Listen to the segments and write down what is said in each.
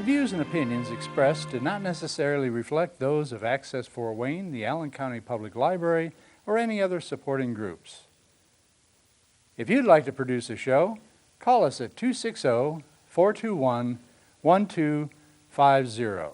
views and opinions expressed do not necessarily reflect those of Access Fort Wayne, the Allen County Public Library, or any other supporting groups. If you'd like to produce a show, call us at 260-421-1250.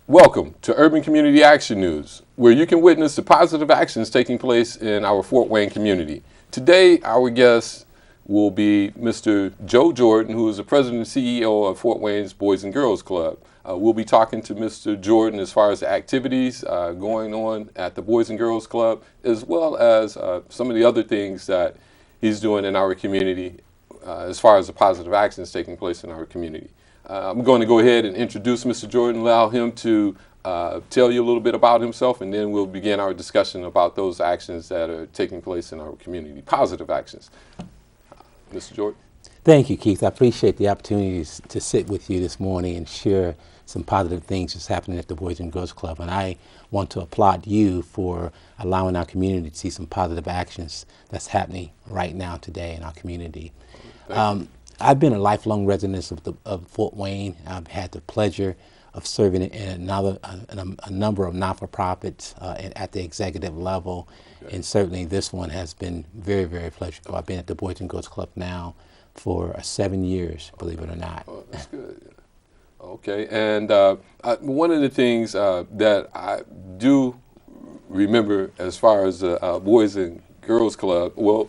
Welcome to Urban Community Action News, where you can witness the positive actions taking place in our Fort Wayne community. Today, our guest will be Mr. Joe Jordan, who is the president and CEO of Fort Wayne's Boys and Girls Club. We'll be talking to Mr. Jordan as far as the activities going on at the Boys and Girls Club, as well as some of the other things that he's doing in our community as far as the positive actions taking place in our community. I'm going to go ahead and introduce Mr. Jordan, allow him to tell you a little bit about himself, and then we'll begin our discussion about those actions that are taking place in our community, positive actions. Mr. Jordan. Thank you, Keith. I appreciate the opportunity to sit with you this morning and share some positive things that's happening at the Boys and Girls Club. And I want to applaud you for allowing our community to see some positive actions that's happening right now today in our community. I've been a lifelong resident of Fort Wayne. I've had the pleasure of serving in a number of not-for-profits at the executive level, and certainly this one has been very, very pleasurable. I've been at the Boys and Girls Club now for 7 years, believe it or not. Oh, that's good. Okay, and one of the things that I do remember as far as the Boys and Girls Club, well,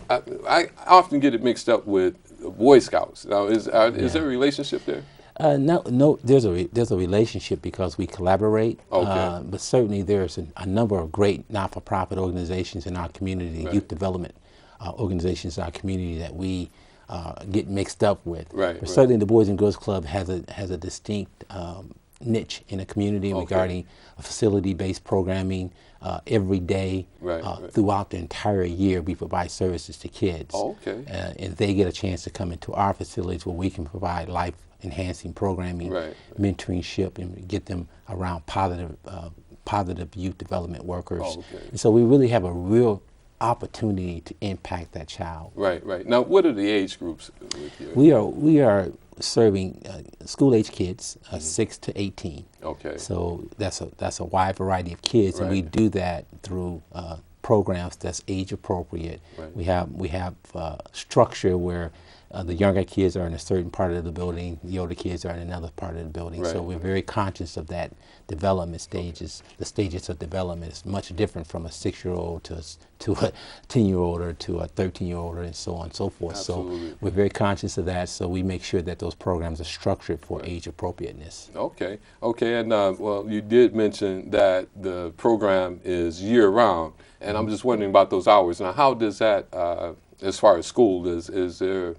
I often get it mixed up with Boy Scouts. Now, is there a relationship there? No. There's a relationship because we collaborate. Okay. But certainly there's a number of great not-for-profit organizations in our community, Right. youth development organizations in our community that we get mixed up with. Right, But right. certainly the Boys and Girls Club has a distinct niche in the community Okay. regarding facility-based programming every day. Right. Throughout the entire year. We provide services to kids. Oh, okay. And they get a chance to come into our facilities where we can provide life-enhancing programming, Right. mentorship, and get them around positive youth development workers. Oh, okay. And so we really have a real opportunity to impact that child. Right. Now, what are the age groups with you? We are serving school-age kids, 6 to 18. Okay. So that's a wide variety of kids, and we Right. do that through programs that's age appropriate. Right. We have structure where the younger kids are in a certain part of the building, the older kids are in another part of the building. Right. So we're very conscious of that development stages. The stages of development is much different from a 6-year-old to a 10-year-old or to a 13-year-old and so on and so forth. Absolutely. So we're very conscious of that. So we make sure that those programs are structured for age appropriateness. Okay, and well, you did mention that the program is year-round, and I'm just wondering about those hours. Now, how does that, as far as school, is there?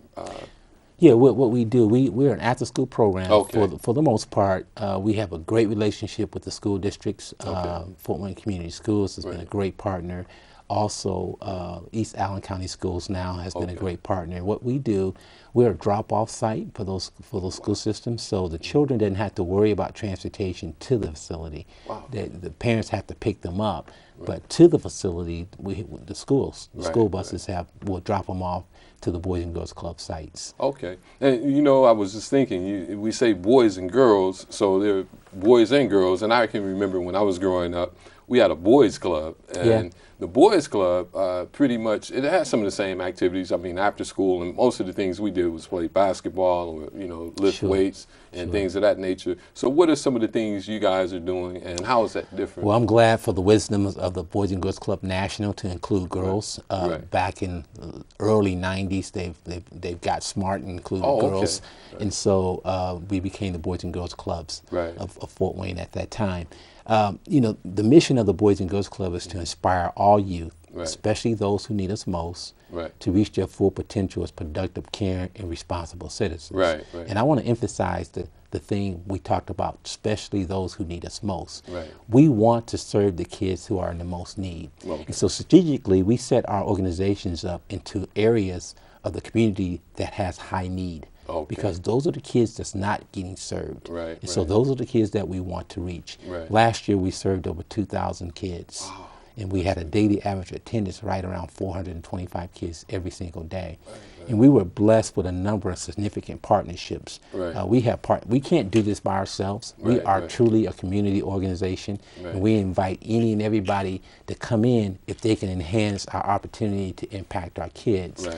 Yeah, what we do, we're an after-school program. Okay. For the most part. We have a great relationship with the school districts. Okay. Fort Wayne Community Schools has been a Right. great partner. Also, East Allen County Schools now has been a Okay. great partner. What we do, we're a drop-off site for those school systems, so the children didn't have to worry about transportation to the facility. Wow. The parents have to pick them up, but to the facility, the school Right, buses will drop them off to the Boys and Girls Club sites. Okay, and I was just thinking, we say boys and girls, so they're boys and girls, and I can remember when I was growing up, we had a boys club, and the boys club pretty much, it had some of the same activities. I mean, after school, and most of the things we did was play basketball, or, lift Sure. weights and things of that nature. So what are some of the things you guys are doing, and how is that different? Well, I'm glad for the wisdom of the Boys and Girls Club National to include girls. Right. Back in the early '90s, they've got smart and included Okay. girls, and so we became the Boys and Girls Clubs Right. of Fort Wayne at that time. The mission of the Boys and Girls Club is to inspire all youth especially those who need us most, to reach their full potential as productive, caring, and responsible citizens. And I want to emphasize the thing we talked about, especially those who need us most. We want to serve the kids who are in the most need. And so strategically, we set our organizations up into areas of the community that has high need. Because those are the kids that's not getting served. And so those are the kids that we want to reach. Last year, we served over 2,000 kids. And we had a daily average attendance right around 425 kids every single day. And we were blessed with a number of significant partnerships. We can't do this by ourselves. We are truly a community organization, and we invite any and everybody to come in if they can enhance our opportunity to impact our kids.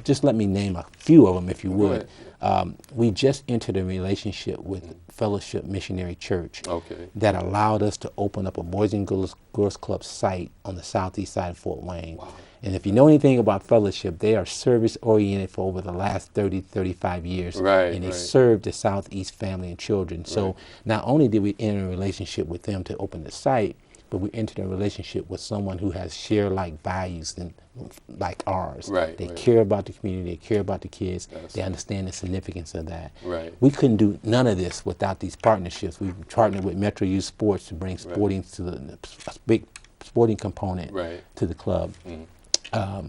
Just let me name a few of them, if you would. We just entered a relationship with Fellowship Missionary Church that allowed us to open up a Boys and Girls Club site on the southeast side of Fort Wayne. And if you know anything about Fellowship, they are service-oriented for over the last 30, 35 years. And they serve the Southeast family and children. So not only did we enter a relationship with them to open the site, but we entered a relationship with someone who has shared like values like ours. They care about the community, they care about the kids, they understand the significance of that. We couldn't do none of this without these partnerships. We've partnered with Metro Youth Sports to bring sporting to the big sporting component to the club.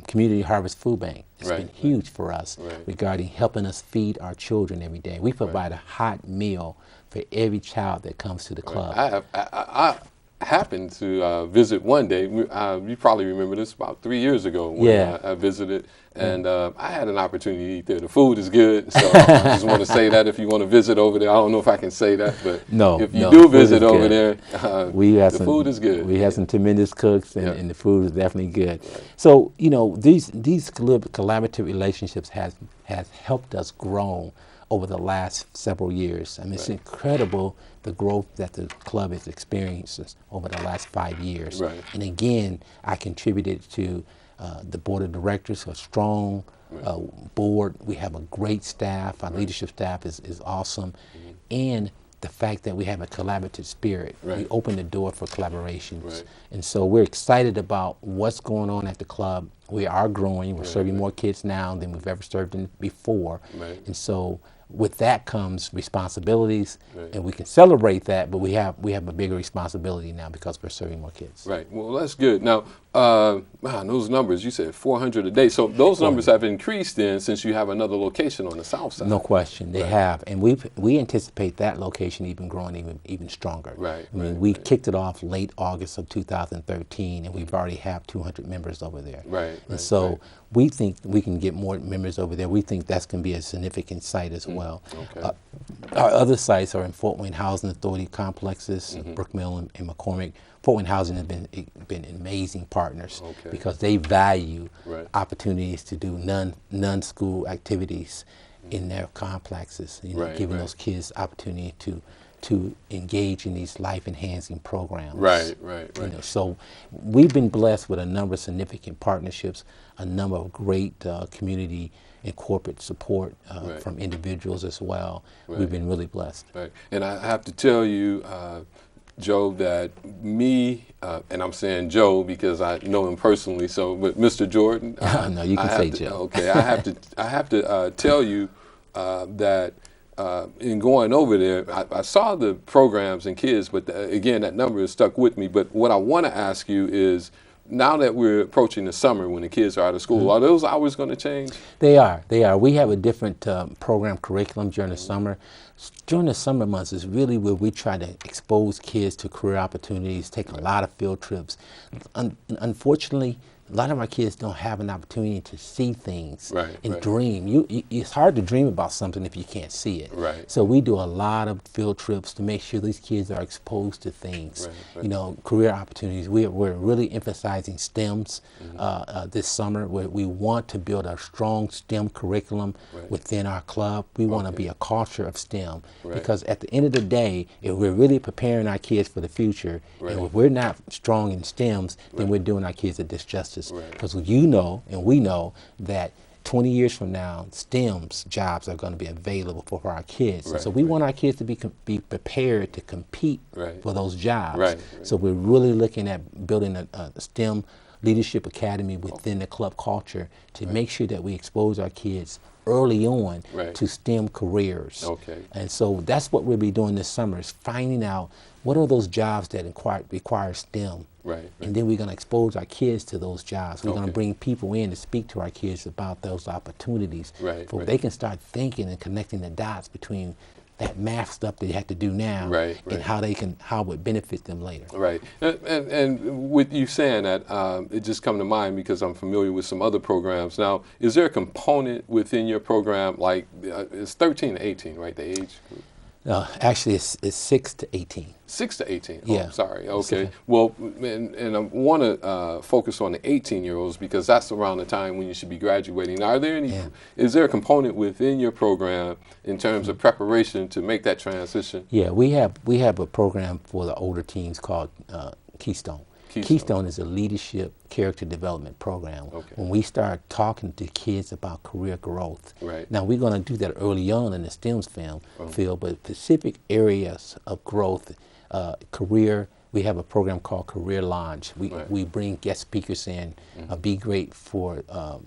Community Harvest Food Bank has been huge for us regarding helping us feed our children every day. We provide a hot meal for every child that comes to the club. I happened to visit one day. You probably remember this, about 3 years ago when I visited, and I had an opportunity to eat there. The food is good, so I just want to say that if you want to visit over there, I don't know if I can say that, but if you do visit over there, the food is good. We have some tremendous cooks, and the food is definitely good. So, you know, these collaborative relationships has helped us grow over the last several years. I mean, it's incredible the growth that the club has experienced over the last 5 years. And again, I contributed to the board of directors, a strong board. We have a great staff. Our leadership staff is awesome. And the fact that we have a collaborative spirit. We open the door for collaborations. And so we're excited about what's going on at the club. We are growing. We're serving more kids now than we've ever served before. And so with that comes responsibilities, and we can celebrate that, but we have a bigger responsibility now because we're serving more kids. Well, that's good. Now, man, those numbers, you said 400 a day. So those numbers have increased then since you have another location on the south side. No question, they have, and we anticipate that location even growing even stronger. I mean, we kicked it off late August of 2013, and we've already have 200 members over there. And so we think we can get more members over there. We think that's going to be a significant site as well. Our other sites are in Fort Wayne Housing Authority complexes, Brookmill and McCormick. Fort Wayne Housing has been amazing partners because they value opportunities to do non-school activities in their complexes, you know, giving those kids opportunity to engage in these life-enhancing programs. You know, so we've been blessed with a number of significant partnerships, a number of great community and corporate support from individuals as well. We've been really blessed. And I have to tell you, Joe, that me, and I'm saying Joe because I know him personally, so with Mr. Jordan. No, you can say Joe. Okay, I have to tell you that in going over there, I saw the programs and kids, but again, that number has stuck with me. But what I want to ask you is, now that we're approaching the summer when the kids are out of school, are those hours going to change? They are. We have a different program curriculum during the summer. During the summer months is really where we try to expose kids to career opportunities, take a lot of field trips. Unfortunately, a lot of our kids don't have an opportunity to see things and dream. It's hard to dream about something if you can't see it. So we do a lot of field trips to make sure these kids are exposed to things, you know, career opportunities. We're really emphasizing STEMs this summer. We want to build a strong STEM curriculum within our club. We want to be a culture of STEM because at the end of the day, if we're really preparing our kids for the future, and if we're not strong in STEMs, then we're doing our kids a disjustice. Because you know, and we know, that 20 years from now, STEM's jobs are going to be available for our kids. So we want our kids to be prepared to compete for those jobs. So we're really looking at building a STEM leadership academy within the club culture to make sure that we expose our kids early on to STEM careers. Okay. And so that's what we'll be doing this summer, is finding out what are those jobs that require STEM. And then we're going to expose our kids to those jobs. We're going to bring people in to speak to our kids about those opportunities so they can start thinking and connecting the dots between that math stuff they have to do now and how it would benefit them later. And with you saying that, it just come to mind because I'm familiar with some other programs. Now, is there a component within your program, like it's 13 to 18, right, the age group? Actually, it's 6 to 18. 6 to 18. Yeah. Oh, sorry. Okay. Well, and I want to focus on the 18-year-olds because that's around the time when you should be graduating. Now, are there any? Is there a component within your program in terms of preparation to make that transition? Yeah, we have a program for the older teens called Keystone. Keystone is a leadership character development program. When we start talking to kids about career growth, now we're going to do that early on in the STEM field, but specific areas of growth, career, we have a program called Career Launch. We bring guest speakers in, Be Great for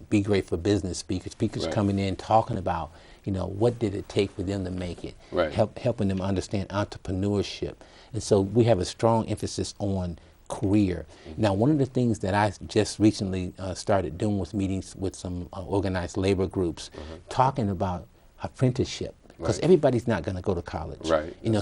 Business speakers coming in talking about, what did it take for them to make it, helping them understand entrepreneurship. And so we have a strong emphasis on career. Now, one of the things that I just recently started doing was meetings with some organized labor groups, talking about apprenticeship, because everybody's not going to go to college.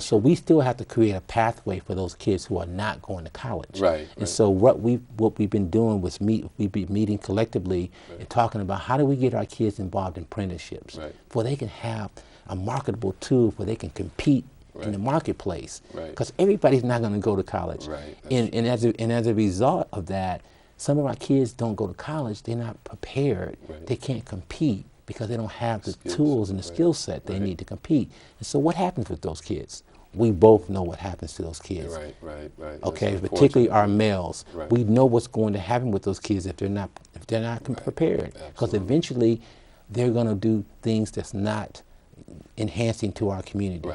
So we still have to create a pathway for those kids who are not going to college. And so what we've been doing was we've been meeting collectively and talking about how do we get our kids involved in apprenticeships, where they can have a marketable tool where they can compete in the marketplace, because everybody's not going to go to college. And as a result of that, some of our kids don't go to college. They're not prepared. They can't compete because they don't have the tools and the skill set they need to compete. And so what happens with those kids? We both know what happens to those kids. Okay, particularly our males. We know what's going to happen with those kids if they're not prepared, because eventually they're going to do things that's not enhancing to our community.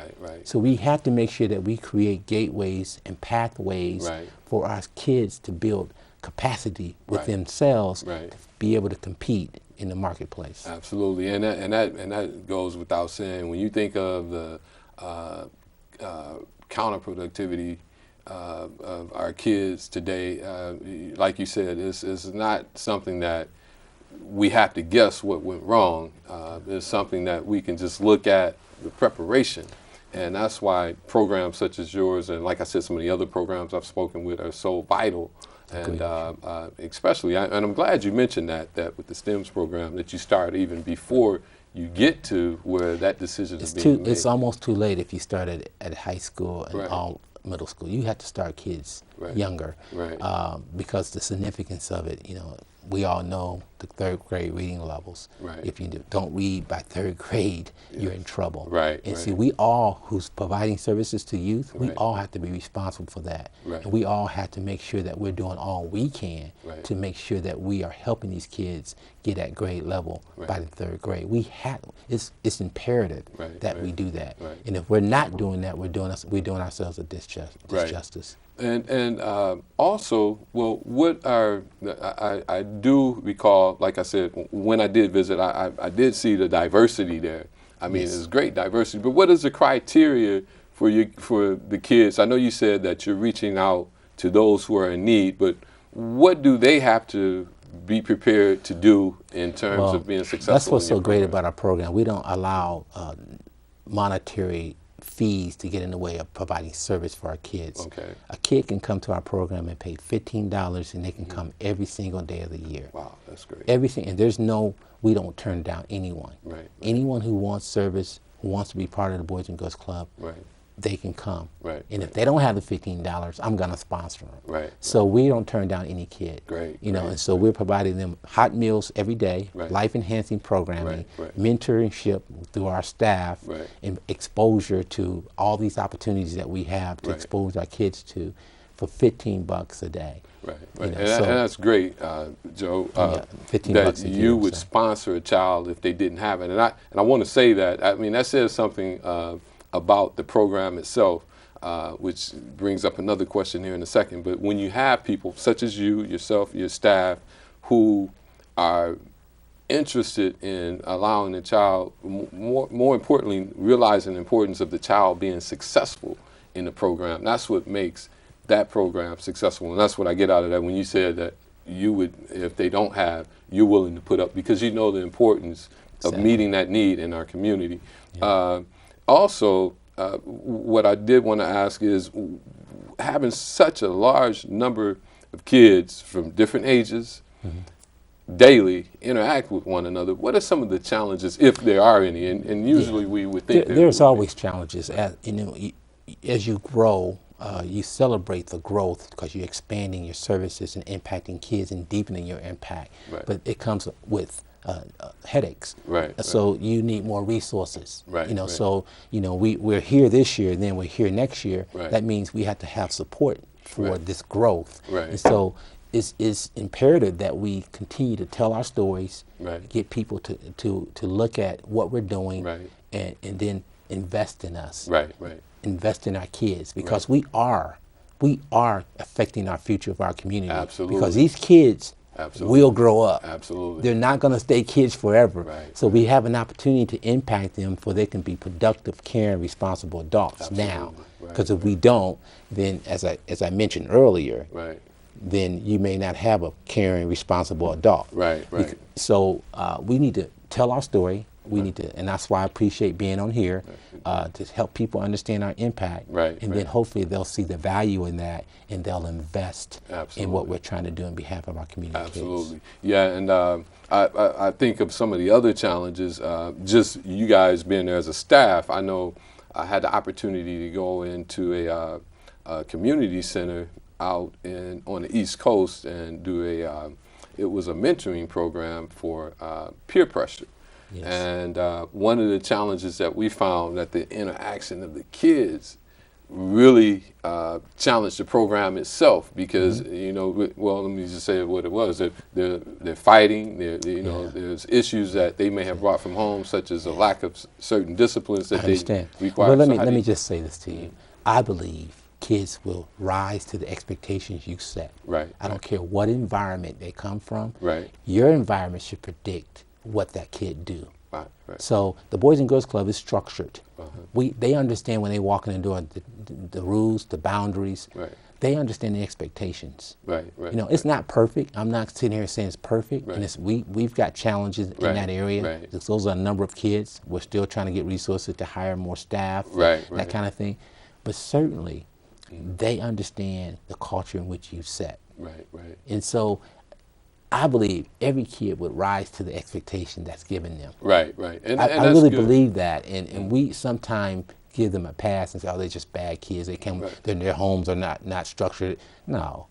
So we have to make sure that we create gateways and pathways for our kids to build capacity with themselves to be able to compete in the marketplace. Absolutely, and that goes without saying. When you think of the counterproductivity of our kids today, like you said, it's not something that we have to guess what went wrong. It's something that we can just look at the preparation. And that's why programs such as yours, and like I said, some of the other programs I've spoken with are so vital. And especially, and I'm glad you mentioned that with the STEMS program, that you start even before you get to where that decision is being made. It's almost too late if you start at high school and all middle school. You have to start kids younger, because the significance of it, we all know the third grade reading levels. If you don't read by third grade, you're in trouble. And see, we all who's providing services to youth, we all have to be responsible for that. And we all have to make sure that we're doing all we can to make sure that we are helping these kids get at grade level by the third grade. It's imperative that we do that. And if we're not doing that, we're doing ourselves a disjustice. And also, well, what are, I do recall, like I said, when I did visit, I did see the diversity there. I mean, it's great diversity, but what is the criteria for the kids? I know you said that you're reaching out to those who are in need, but what do they have to be prepared to do in terms of being successful? That's what's so great about our program. We don't allow monetary fees to get in the way of providing service for our kids. A kid can come to our program and pay $15 and they can come every single day of the year. Wow, that's great. Everything, and we don't turn down anyone. Anyone who wants service, who wants to be part of the Boys and Girls Club, they can come. And if they don't have the $15, I'm going to sponsor them. So we don't turn down any kid. And so we're providing them hot meals every day, life-enhancing programming, mentorship through our staff, and exposure to all these opportunities that we have to expose our kids to for $15 a day. And that's great, Joe, that you would sponsor a child if they didn't have it. And I want to say that, I mean, that says something about the program itself. which brings up another question here in a second. But when you have people such as you, yourself, your staff, who are interested in allowing the child, more importantly, realizing the importance of the child being successful in the program, that's what makes that program successful. And that's what I get out of that when you said that you would, if they don't have, you're willing to put up, because you know the importance of meeting that need in our community. Yeah. Also, what I did want to ask is, having such a large number of kids from different ages daily interact with one another, what are some of the challenges, if there are any? And usually we would think there's always challenges. As you know, as you grow, you celebrate the growth because you're expanding your services and impacting kids and deepening your impact. Right. But it comes with headaches. Right. So you need more resources. Right. You know. Right. So we're here this year, and then we're here next year. Right. That means we have to have support for this growth. Right. And so it's imperative that we continue to tell our stories. Right. Get people to look at what we're doing. Right. And then invest in us. Right. Right. Invest in our kids, because we are affecting our future of our community. Absolutely. Because these kids will grow up. Absolutely. They're not going to stay kids forever. Right. So we have an opportunity to impact them so they can be productive, caring, responsible adults now. Because if we don't, then as I mentioned earlier, then you may not have a caring, responsible adult. Right. So we need to tell our story. We need to, and that's why I appreciate being on here, to help people understand our impact. And then hopefully they'll see the value in that, and they'll invest in what we're trying to do on behalf of our community. Absolutely. Yeah, and I think of some of the other challenges, just you guys being there as a staff. I know I had the opportunity to go into a community center out on the East Coast and do it was a mentoring program for peer pressure. Yes. And one of the challenges that we found, that the interaction of the kids really challenged the program itself, because well, let me just say what it was. They're fighting. There's issues that they may have brought from home, such as a lack of certain disciplines that they require. But let me just say this to you. I believe kids will rise to the expectations you set. I don't care what environment they come from. Your environment should predict what that kid do. So the Boys and Girls Club is structured. They understand when they walk in the door the rules, the boundaries. They understand the expectations. It's not perfect. I'm not sitting here saying it's perfect. And we've got challenges in that area. Those are a number of kids. We're still trying to get resources to hire more staff, that kind of thing. But certainly, they understand the culture in which you set. And so I believe every kid would rise to the expectation that's given them. And I really believe that. And we sometimes give them a pass and say, oh, they're just bad kids. They come, their homes are not structured. No.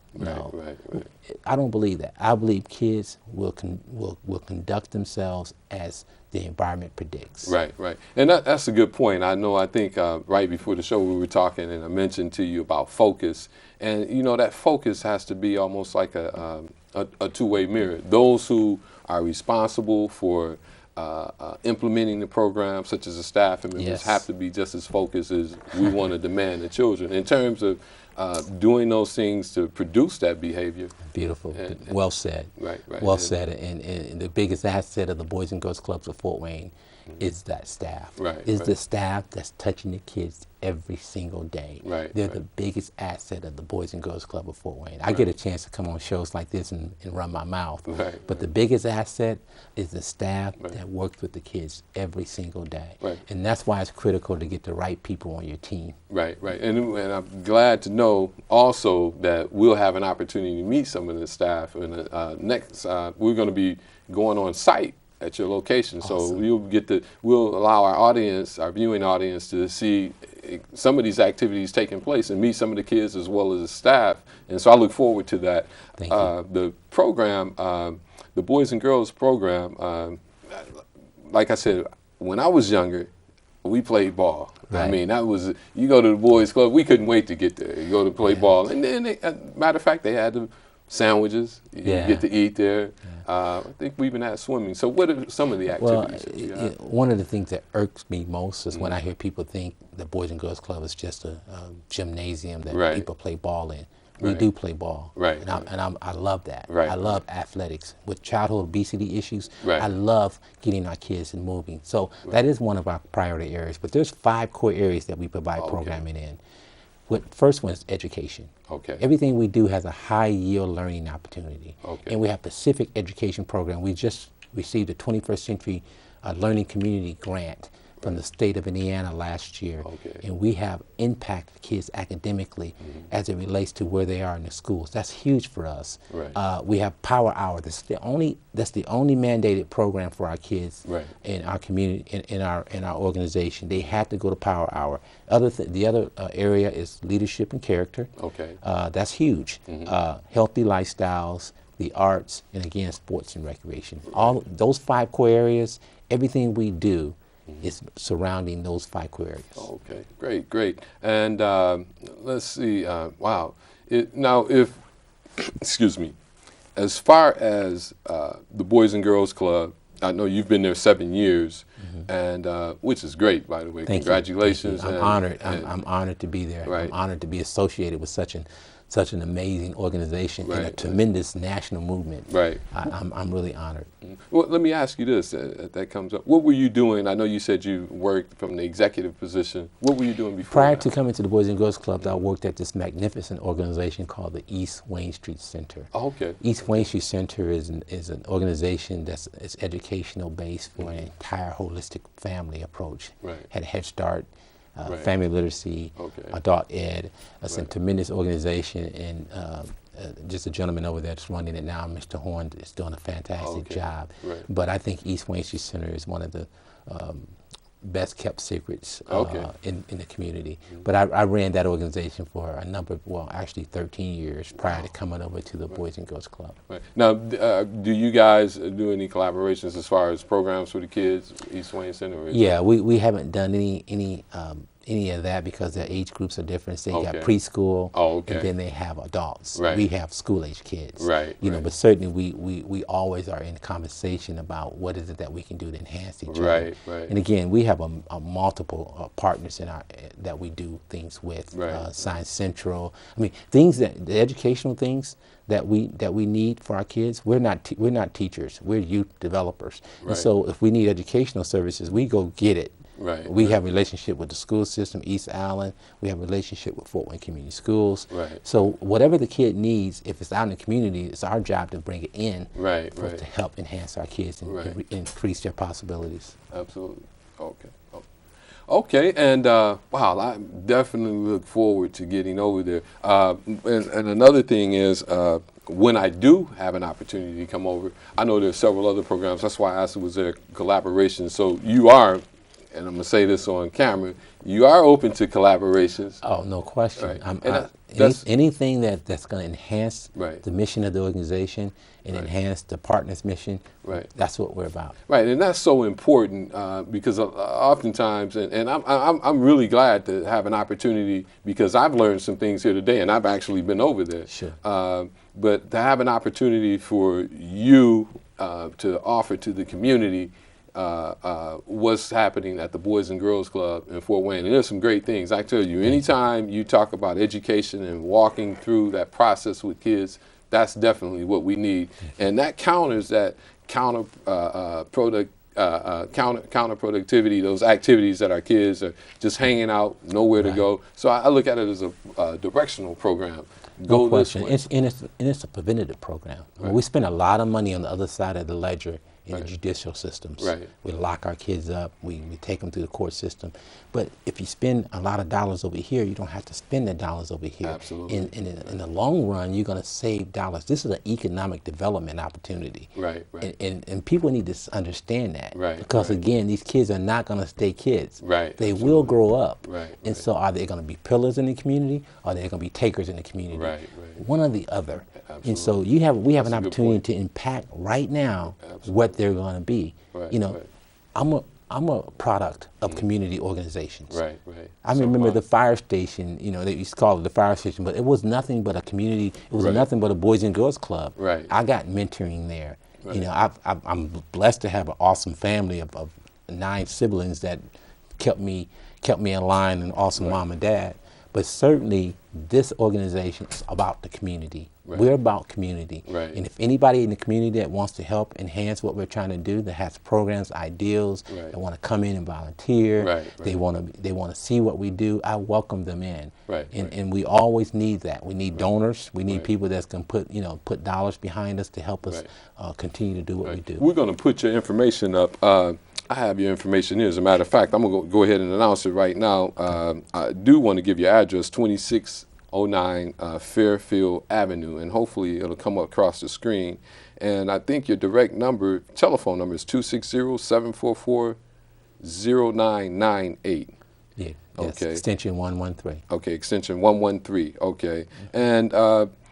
I don't believe that. I believe kids will conduct themselves as the environment predicts. And that's a good point. I think right before the show we were talking, and I mentioned to you about focus. And that focus has to be almost like a two-way mirror. Those who are responsible for implementing the program, such as the staff members, have to be just as focused as we want to demand the children in terms of doing those things to produce that behavior. Beautiful. Well said. Well said. And the biggest asset of the Boys and Girls Clubs of Fort Wayne is that staff. The staff that's touching the kids every single day. They're the biggest asset of the Boys and Girls Club of Fort Wayne. I get a chance to come on shows like this and run my mouth. But the biggest asset is the staff that works with the kids every single day. And that's why it's critical to get the right people on your team. And I'm glad to know also that we'll have an opportunity to meet some of the staff. And next, we're going to be going on site at your location. Awesome. So we'll allow our audience, our viewing audience, to see some of these activities taking place and meet some of the kids as well as the staff. And so I look forward to that. Thank you. The program, the Boys and Girls program, like I said, when I was younger, we played ball. I mean, that was, you go to the boys club, we couldn't wait to get there. You go to play ball. And then, matter of fact, they had the sandwiches. You Yeah. get to eat there. I think we even had swimming. So what are some of the Well, activities that you have? one of the things that irks me most is when I hear people think the Boys and Girls Club is just a gymnasium that Right. people play ball in. We Right. do play ball, Right, and, right. I love that. Right, I love athletics. With childhood obesity issues, Right. I love getting our kids and moving. So that is one of our priority areas. But there's 5 core areas that we provide Okay. programming in. First one is education. Okay. Everything we do has a high yield learning opportunity. Okay. And we have Pacific Education Program. We just received a 21st Century Learning Community Grant from the state of Indiana last year. Okay. And we have impacted kids academically as it relates to where they are in the schools. That's huge for us. Right. We have Power Hour. That's the only mandated program for our kids Right. in our community, in our organization. They have to go to Power Hour. The other area is leadership and character. Okay. That's huge. Healthy lifestyles, the arts, and again, sports and recreation. All those 5 core areas, everything we do is surrounding those 5 core areas. Okay, great, great. And let's see, wow. Now, excuse me, as far as the Boys and Girls Club, I know you've been there 7 years, and which is great, by the way. Thank you. Congratulations. Thank you. I'm honored. I'm honored to be there. Right. I'm honored to be associated with such an amazing organization and a Right. tremendous national movement. Right. I'm really honored. Well, let me ask you this, that comes up. What were you doing? I know you said you worked from the executive position. What were you doing before Prior that? to coming to the Boys and Girls Club, I worked at this magnificent organization called the East Wayne Street Center. Oh, okay. East Wayne Street Center is an organization that's educational based for an entire holistic family approach. Right. Had a Head Start, Right. family literacy, Okay. adult ed. It's a Right. tremendous organization, and just a gentleman over there that's running it now, Mr. Horn, is doing a fantastic Okay. job. Right. But I think East Wayne Street Center is one of the best kept secrets Okay. in the community. But I ran that organization for a number, actually 13 years prior to coming over to the Boys and Girls Club. Right. Now, do you guys do any collaborations as far as programs for the kids, East Wayne Center? Or Yeah, we haven't done any of that because their age groups are different. So you got Okay. preschool, Oh, okay. and then they have adults. Right. We have school-age kids. Right, You know, right. but certainly we always are in conversation about what is it that we can do to enhance each other. Right, right. And again, we have a multiple partners in our that we do things with. Right. Science Central. I mean, the educational things that we need for our kids. We're not teachers. We're youth developers. Right. And so if we need educational services, we go get it. Right. We have a relationship with the school system, East Allen. We have a relationship with Fort Wayne Community Schools. Right. So whatever the kid needs, if it's out in the community, it's our job to bring it in Right, to right. help enhance our kids and, Right. increase their possibilities. Absolutely. Okay. Okay, and wow, I definitely look forward to getting over there. And another thing is, when I do have an opportunity to come over, I know there's several other programs. That's why I asked, was there collaboration? So you are, and I'm gonna say this on camera, you are open to collaborations. Oh, no question. Right. And that's- Anything that's going to enhance Right. the mission of the organization and Right. enhance the partner's mission, Right. that's what we're about. Right, and that's so important because oftentimes, and I'm really glad to have an opportunity because I've learned some things here today, and I've actually been over there. Sure. But to have an opportunity for you to offer to the community what's happening at the Boys and Girls Club in Fort Wayne, and there's some great things. I tell you, anytime you talk about education and walking through that process with kids, that's definitely what we need, and that counters that counterproductivity, those activities that our kids are just hanging out, nowhere to go. So I look at it as a directional program. No Go this question. way. It's a preventative program. Right. We spend a lot of money on the other side of the ledger in Right. the judicial systems. Right. We lock our kids up. We take them through the court system. But if you spend a lot of dollars over here, you don't have to spend the dollars over here. Absolutely. In the long run, you're going to save dollars. This is an economic development opportunity. Right, right. And people need to understand that. Right, Because right. again, these kids are not going to stay kids. Right, They absolutely. will grow up. Right, And right. so are they going to be pillars in the community, or are they going to be takers in the community? Right, right. One or the other. And so Absolutely. we have That's an a good opportunity point. to impact right now Absolutely. what they're going to be. Right, You know, right. I'm I'm a product of community organizations. Right, right. I remember the fire station, you know, they used to call it the fire station, but it was nothing but a community, it was nothing but a Boys and Girls Club. Right. I got mentoring there. Right. You know, I'm blessed to have an awesome family of 9 siblings that kept me in line, and awesome mom and dad. But certainly this organization is about the community. Right. We're about community. Right. And if anybody in the community that wants to help enhance what we're trying to do, that has programs, ideals, Right. that want to come in and volunteer, Right, they want to see what we do, I welcome them in. Right, And, right. and we always need that. We need donors. We need Right. people that's going to put dollars behind us to help us continue to do what we do. We're going to put your information up. I have your information here. As a matter of fact, I'm going to go ahead and announce it right now. I do want to give your address, 2609 Fairfield Avenue, and hopefully it'll come up across the screen. And I think your direct number, telephone number is 260-744-0998. Yeah. Yes, Okay. extension 113. Okay, extension 113. Okay. And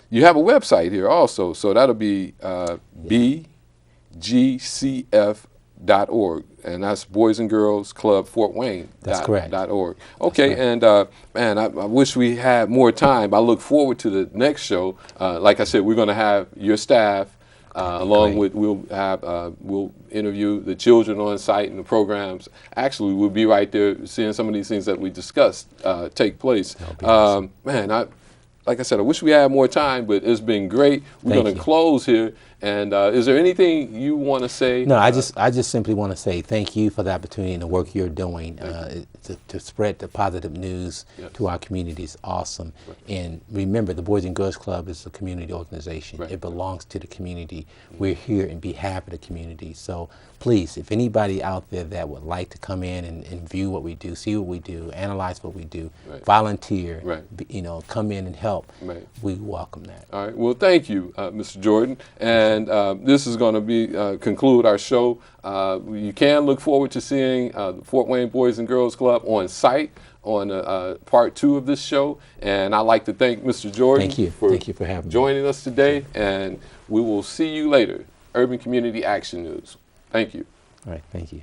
you have a website here also, so that'll be bgcf.org, and that's Boys and Girls Club Fort Wayne. That's correct. .org. Okay, and man, I wish we had more time. I look forward to the next show. Like I said, we're going to have your staff. Along with we'll interview the children on site and the programs. Actually, we'll be right there seeing some of these things that we discussed take place. Awesome. Man, like I said, I wish we had more time, but it's been great. We're going to close here. And is there anything you want to say? No, I just simply want to say thank you for the opportunity and the work you're doing to spread the positive news to our community is awesome. Right. And remember, the Boys and Girls Club is a community organization. Right. It belongs to the community. We're here in behalf of the community. So please, if anybody out there that would like to come in and view what we do, see what we do, analyze what we do, volunteer, come in and help, we welcome that. All right. Well, thank you, Mr. Jordan. And this is going to be conclude our show. You can look forward to seeing the Fort Wayne Boys and Girls Club on site on part 2 of this show. And I'd like to thank Mr. Jordan thank you for having joining us today. And we will see you later. Urban Community Action News. Thank you. All right. Thank you.